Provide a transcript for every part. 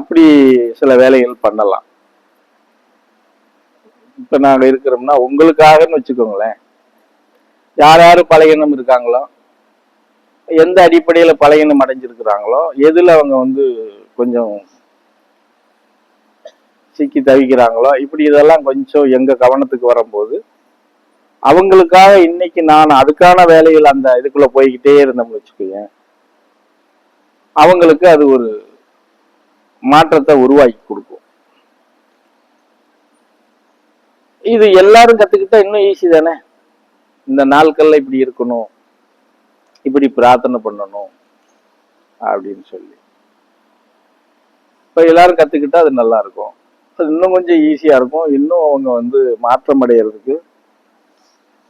அப்படி சில வேலைகள் பண்ணலாம். இப்ப நாங்க இருக்கிறோம்னா உங்களுக்காகன்னு வச்சுக்கோங்களேன், யார் யாரு பலகீனம் இருக்காங்களோ, எந்த அடிப்படையில பலகீனம் அடைஞ்சிருக்கிறாங்களோ, எதுல அவங்க கொஞ்சம் சிக்கி தவிக்கிறாங்களோ, இப்படி இதெல்லாம் கொஞ்சம் எங்க கவனத்துக்கு வரும்போது அவங்களுக்காக இன்னைக்கு நான் அதுக்கான வேலைகள் அந்த இதுக்குள்ள போய்கிட்டே இருந்தோம்னு வச்சுக்கோங்க, அவங்களுக்கு அது ஒரு மாற்றத்தை உருவாக்கி கொடுக்கும். இது எல்லாரும் கத்துக்கிட்டா இன்னும் ஈஸி தானே. இந்த நாட்கள்ல இப்படி இருக்கணும், இப்படி பிரார்த்தனை பண்ணணும் அப்படின்னு சொல்லி இப்ப எல்லாரும் கத்துக்கிட்டா அது நல்லா இருக்கும். அது இன்னும் கொஞ்சம் ஈஸியா இருக்கும். இன்னும் அவங்க மாற்றம் அடைகிறதுக்கு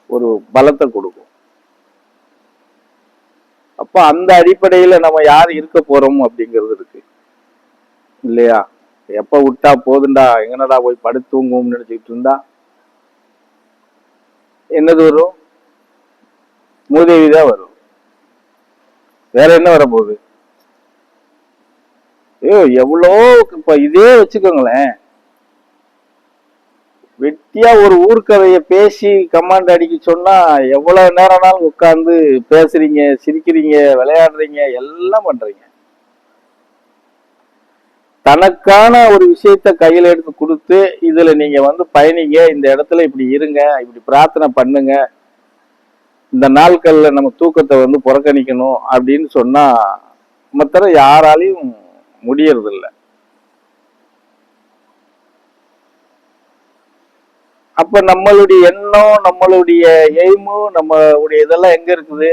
ஒரு பலத்தை கொடுக்கும். அப்ப அந்த அடிப்படையில நம்ம யார் இருக்க போறோம் அப்படிங்கிறது இருக்கு இல்லையா. எப்ப விட்டா போதுண்டா, எங்கனடா போய் படுத்து தூங்குவோம்னு நினைச்சுக்கிட்டு இருந்தா என்னது வரும்? மூதேவி தான் வரும். வேற என்ன வரப்போகுது? ஐயோ எவ்வளோ. இப்ப இதே வச்சுக்கோங்களேன், வெட்டியா ஒரு ஊர்க்கதைய பேசி கமாண்ட் அடிக்க சொன்னா எவ்வளவு நேரம்னாலும் உட்கார்ந்து பேசுறீங்க, சிரிக்கிறீங்க, விளையாடுறீங்க, எல்லாம் பண்றீங்க. தனக்கான ஒரு விஷயத்த கையில எடுத்து கொடுத்து இதுல நீங்க பயணிங்க, இந்த இடத்துல இப்படி இருங்க, இப்படி பிரார்த்தனை பண்ணுங்க, இந்த நாட்கள்ல நம்ம தூக்கத்தை புறக்கணிக்கணும் அப்படின்னு சொன்னா மற்ற யாராலையும் முடியறது இல்லை. அப்ப நம்மளுடைய எண்ணம், நம்மளுடைய எய்மு, நம்மளுடைய இதெல்லாம் எங்க இருக்குது?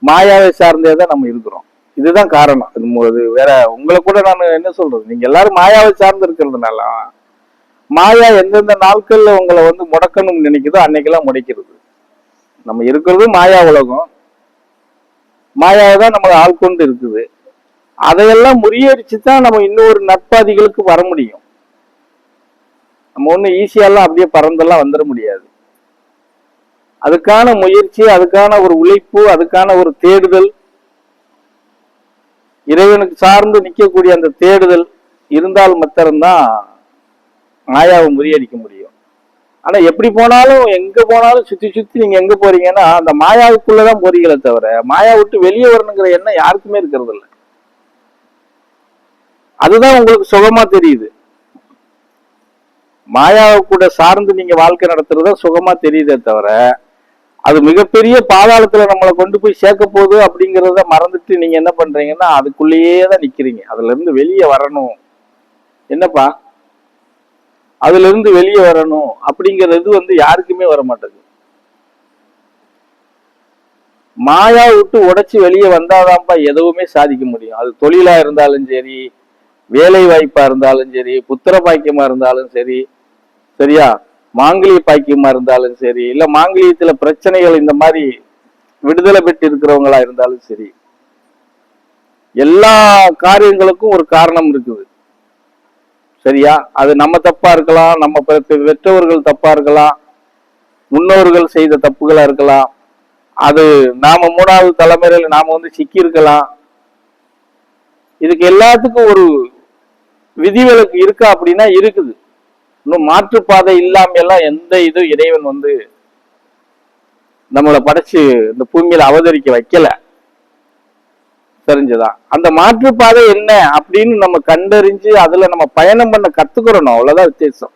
மாயாவை சார்ந்தேதான் நம்ம இருக்கிறோம். இதுதான் காரணம். அது வேற உங்களை கூட நான் என்ன சொல்றது, நீங்க எல்லாரும் மாயாவை சார்ந்து இருக்கிறதுனால மாயா எந்தெந்த நாட்கள்ல உங்களை முடக்கணும்னு நினைக்குதோ அன்னைக்கெல்லாம் முடைக்கிறது. நம்ம இருக்கிறது மாயா உலகம், மாயாவை தான் நம்மளை ஆள்கொண்டு இருக்குது. அதையெல்லாம் முறியடிச்சுதான் நம்ம இன்னொரு நட்பாதிகளுக்கு வர முடியும். நம்ம ஒன்றும் ஈஸியெல்லாம் அப்படியே பறந்தெல்லாம் வந்துட முடியாது. அதுக்கான முயற்சி, அதுக்கான ஒரு உழைப்பு, அதுக்கான ஒரு தேடுதல், இறைவனுக்கு சார்ந்து நிற்கக்கூடிய அந்த தேடுதல் இருந்தால் மாத்திரம்தான் மாயாவை முறியடிக்க முடியும். ஆனா எப்படி போனாலும் எங்க போனாலும் சுத்தி சுத்தி நீங்க எங்க போறீங்கன்னா அந்த மாயாவுக்குள்ளதான் போறீங்களே தவிர மாயா விட்டு வெளியே வரணுங்கிற எண்ணம் யாருக்குமே இருக்கிறது இல்லை. அதுதான் உங்களுக்கு சுகமா தெரியுது. மாயாவை கூட சார்ந்து நீங்க வாழ்க்கை நடத்துறதா சுகமா தெரியுதே தவிர அது மிகப்பெரிய பாதாளத்துல நம்மளை கொண்டு போய் சேர்க்க போகுது அப்படிங்கிறத மறந்துட்டு நீங்க என்ன பண்றீங்கன்னா அதுக்குள்ளேயே தான் நிக்கிறீங்க. அதுல இருந்து வெளியே வரணும், என்னப்பா அதுல இருந்து வெளியே வரணும் அப்படிங்கிறது யாருக்குமே வர மாட்டேங்குது. மாயா விட்டு உடைச்சு வெளியே வந்தாதான்ப்பா எதுவுமே சாதிக்க முடியும். அது தொழிலா இருந்தாலும் சரி, வேலை வாய்ப்பா இருந்தாலும் சரி, புத்திர பாக்கியமா இருந்தாலும் சரி, சரியா, மாங்கலிய பாக்கியமா இருந்தாலும் சரி, இல்ல மாங்கலியத்துல பிரச்சனைகள் இந்த மாதிரி விடுதலை பெற்று இருக்கிறவங்களா இருந்தாலும் சரி, எல்லா காரியங்களுக்கும் ஒரு காரணம் இருக்குது. சரியா, அது நம்ம தப்பா இருக்கலாம், நம்ம பெற்றவர்கள் தப்பா இருக்கலாம், முன்னோர்கள் செய்த தப்புகளா இருக்கலாம், அது நாம மூணாவது தலைமுறையில நாம சிக்கி இருக்கலாம். இதுக்கு எல்லாத்துக்கும் ஒரு விதிவிலக்கு இருக்கா அப்படின்னா இருக்குது. இன்னும் மாற்றுப்பாதை இல்லாம எல்லாம் எந்த இதுவும் இறைவன் நம்மளை படைச்சு இந்த பூமியில அவதரிக்க வைக்கல. தெரிஞ்சதா? அந்த மாற்றுப்பாதை என்ன அப்படின்னு நம்ம கண்டறிஞ்சு அதுல நம்ம பயணம் பண்ண கத்துக்கிறோம், அவ்வளவுதான் வித்தியாசம்.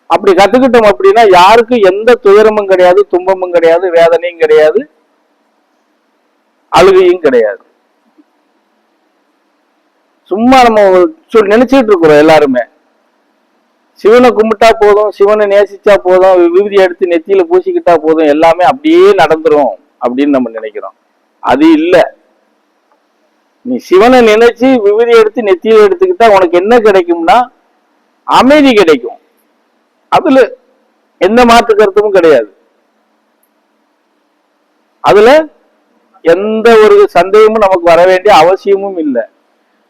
அப்படி கத்துக்கிட்டோம் அப்படின்னா யாருக்கும் எந்த துயரமும் கிடையாது, துன்பமும் கிடையாது, வேதனையும் கிடையாது, அழுகையும் கிடையாது. சும்மா நம்ம நினைச்சிட்டு இருக்கிறோம் எல்லாருமே சிவனை கும்பிட்டா போதும், சிவனை நேசிச்சா போதும், விபூதி எடுத்து நெத்தியில பூசிக்கிட்டா போதும், எல்லாமே அப்படியே நடந்துரும் அப்படின்னு நம்ம நினைக்கிறோம். அது இல்லை. நீ சிவனை நினைச்சு விபூதி எடுத்து நெத்தியில எடுத்துக்கிட்டா உனக்கு என்ன கிடைக்கும்னா அமைதி கிடைக்கும். அதுல எந்த மாற்று கருத்தும் கிடையாது. அதுல எந்த ஒரு சந்தேகமும் நமக்கு வர வேண்டிய அவசியமும் இல்லை.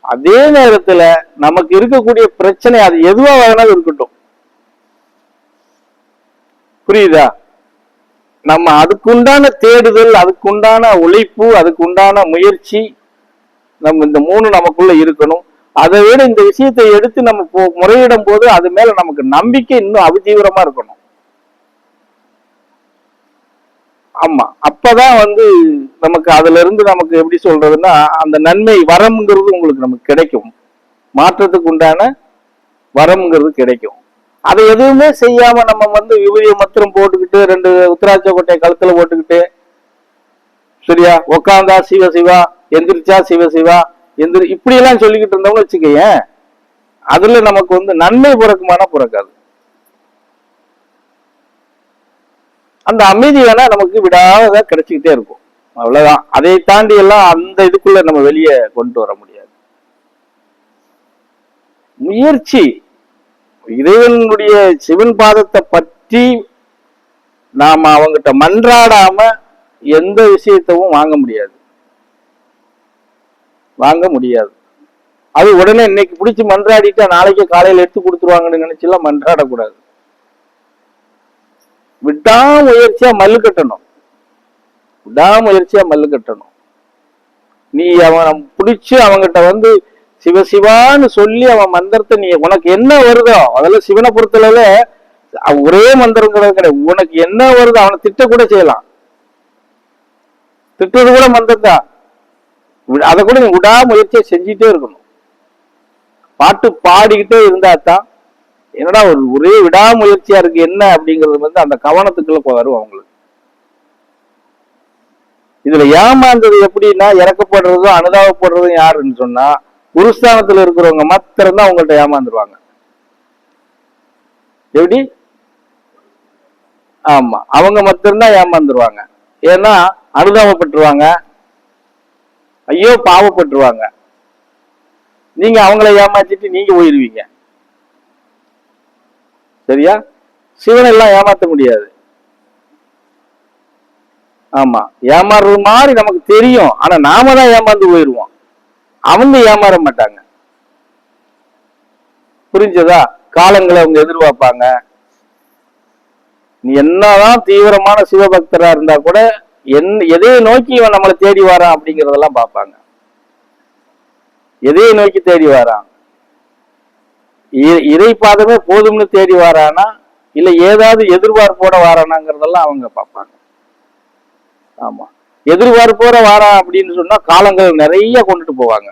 அதே நேரத்துல நமக்கு இருக்கக்கூடிய பிரச்சனை அது எதுவா வேணாலும் இருக்கட்டும், புரியுதா? நம்ம அதுக்குண்டான தேடுதல், அதுக்குண்டான உழைப்பு, அதுக்குண்டான முயற்சி, நம்ம இந்த 3 நமக்குள்ள இருக்கணும். அதை விட இந்த விஷயத்தை எடுத்து நம்ம முறையிடும் போது அது மேல நமக்கு நம்பிக்கை இன்னும் அதிதீவிரமா இருக்கணும். ஆமா, அப்பதான் நமக்கு அதுல இருந்து நமக்கு எப்படி சொல்றதுன்னா அந்த நன்மை வரம்ங்கிறது உங்களுக்கு நமக்கு கிடைக்கும். மாற்றத்துக்கு உண்டான வரம்ங்கிறது கிடைக்கும். அதை எதுவுமே செய்யாம நம்ம விபூதிய மத்திரம் போட்டுக்கிட்டு 2 உத்திராட்ச கொட்டையை கழுத்துல போட்டுக்கிட்டு சரியா உக்காந்தா சிவ சிவா, எந்திரிச்சா சிவ சிவா, இப்படி எல்லாம் சொல்லிக்கிட்டு இருந்தவங்க வச்சுக்கேன், அதுல நமக்கு நன்மை பிறக்குமானா பிறக்காது. அந்த அமைதி வேணா நமக்கு விடாத கிடைச்சிக்கிட்டே இருக்கும், அவ்வளவுதான். அதை தாண்டி எல்லாம் அந்த இதுக்குள்ள நம்ம வெளியே கொண்டு வர முடியாது. முயற்சி, இறைவனுடைய சிவன் பாதத்தை பற்றி நாம அவங்கிட்ட மன்றாடாம எந்த விஷயத்தவும் வாங்க முடியாது. அது உடனே இன்னைக்கு பிடிச்சி மன்றாடிட்டா நாளைக்கு காலையில எடுத்து கொடுத்துருவாங்கன்னு நினைச்செல்லாம் மன்றாடக்கூடாது. விடாமுயற்சியா மல்லு கட்டணும். நீ அவன் பிடிச்சு அவங்கிட்ட சிவசிவான்னு சொல்லி அவன் மந்திரத்தை நீ உனக்கு என்ன வருதோ, அதெல்லாம் சிவனை பொறுத்தளவுல ஒரே மந்திரம் கிடையாது. உனக்கு என்ன வருதோ அவனை திட்ட கூட செய்யலாம், திட்டுறது கூட மந்திரம் தான். அதை கூட நீ விடாமுயற்சியை செஞ்சுட்டே இருக்கணும். பாட்டு பாடிக்கிட்டே இருந்தாதான் என்னடா ஒரே விடாமுயற்சியா இருக்கு என்ன அப்படிங்கிறது அந்த கவனத்துக்குள்ள வரும் அவங்களுக்கு. இதுல ஏமாந்தது எப்படின்னா இறக்கப்படுறதும் அனுதாபப்படுறதும் யாருன்னு சொன்னா குருஸ்தானத்துல இருக்கிறவங்க மாத்திரம் தான் அவங்கள்ட்ட ஏமாந்துருவாங்க. எப்படி? ஆமா, அவங்க மாத்திரம்தான் ஏமாந்துருவாங்க. ஏன்னா அனுதாபப்பட்டுருவாங்க, ஐயோ பாவப்பட்டுருவாங்க. நீங்க அவங்கள ஏமாத்திட்டு நீங்க போயிருவீங்க. சரியா? சிவனை எல்லாம் ஏமாத்த முடியாது. ஆமா, ஏமாறுறது மாதிரி நமக்கு தெரியும், ஆனா நாம தான் ஏமாந்து போயிருவோம், அவங்க ஏமாற மாட்டாங்க. புரிஞ்சதா? காலங்களை அவங்க எதிர்பார்ப்பாங்க. நீ என்னதான் தீவிரமான சிவபக்தரா இருந்தா கூட எதையை நோக்கி இவன் நம்மளை தேடி வாரான் அப்படிங்கறதெல்லாம் பார்ப்பாங்க. எதையை நோக்கி தேடி வாரான், இறை பாதமே போதும்னு தேடி வாரானா இல்ல ஏதாவது எதிர்பார்ப்போட வாரானாங்கிறதெல்லாம் அவங்க பார்ப்பாங்க. ஆமா, எதிர்பார்ப்போட வாரான் அப்படின்னு சொன்னா காலங்கள் நிறைய கொண்டுட்டு போவாங்க.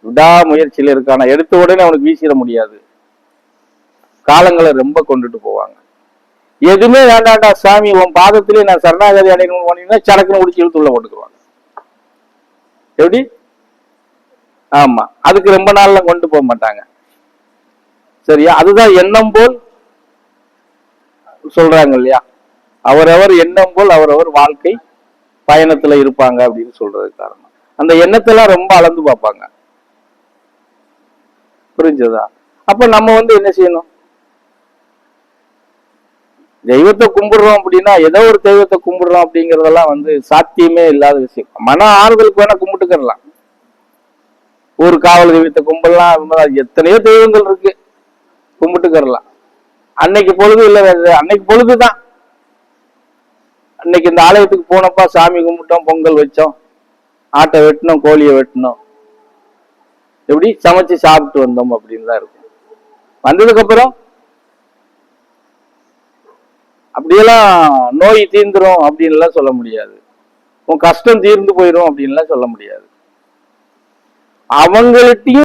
விடாமுயற்சியில இருக்கான எடுத்த உடனே அவனுக்கு வீசிட முடியாது, காலங்களை ரொம்ப கொண்டுட்டு போவாங்க. எதுவுமே வேண்டாண்டா சாமி உன் பாதத்திலே நான் சரணாகதி அடையணும்னு போனீங்கன்னா சடக்குன்னு முடிச்சு இழுத்துள்ள போட்டுக்குவாங்க. எப்படி? ஆமா, அதுக்கு ரொம்ப நாள்ல கொண்டு போக மாட்டாங்க. சரியா? அதுதான் எண்ணம் போல் சொல்றாங்க இல்லையா, அவரவர் எண்ணம் போல் அவரவர் வாழ்க்கை பயணத்துல இருப்பாங்க அப்படின்னு சொல்றதுக்கு காரணம் அந்த எண்ணத்தெல்லாம் ரொம்ப அளந்து பார்ப்பாங்க. புரிஞ்சதா? அப்ப நம்ம என்ன செய்யணும்? தெய்வத்தை கும்பிடுறோம் அப்படின்னா ஏதோ ஒரு தெய்வத்தை கும்பிடுறோம் அப்படிங்கறதெல்லாம் சாத்தியமே இல்லாத விஷயம். மன ஆறுதலுக்கு வேணா கும்பிட்டுக்கலாம், ஒரு காவல் தெய்வத்தை கும்பிடலாம், எத்தனையோ தெய்வங்கள் இருக்கு, கும்பிட்டுக்கலாம். அன்னைக்கு பொழுது இல்ல, அன்னைக்கு பொழுதுதான். அன்னைக்கு இந்த ஆலயத்துக்கு போனப்பா சாமி கும்பிட்டோம், பொங்கல் வச்சோம், ஆட்டை வெட்டினோம், கோழியை வெட்டினோம், எப்படி சமைச்சு சாப்பிட்டு வந்தோம் அப்படின்னு தான் இருக்கும். வந்ததுக்கு அப்புறம் அப்படியெல்லாம் நோய் தீர்ந்துரும் அப்படின்லாம் சொல்ல முடியாது, உன் கஷ்டம் தீர்ந்து போயிடும் அப்படின்லாம் சொல்ல முடியாது. அவங்கள்ட்டையும்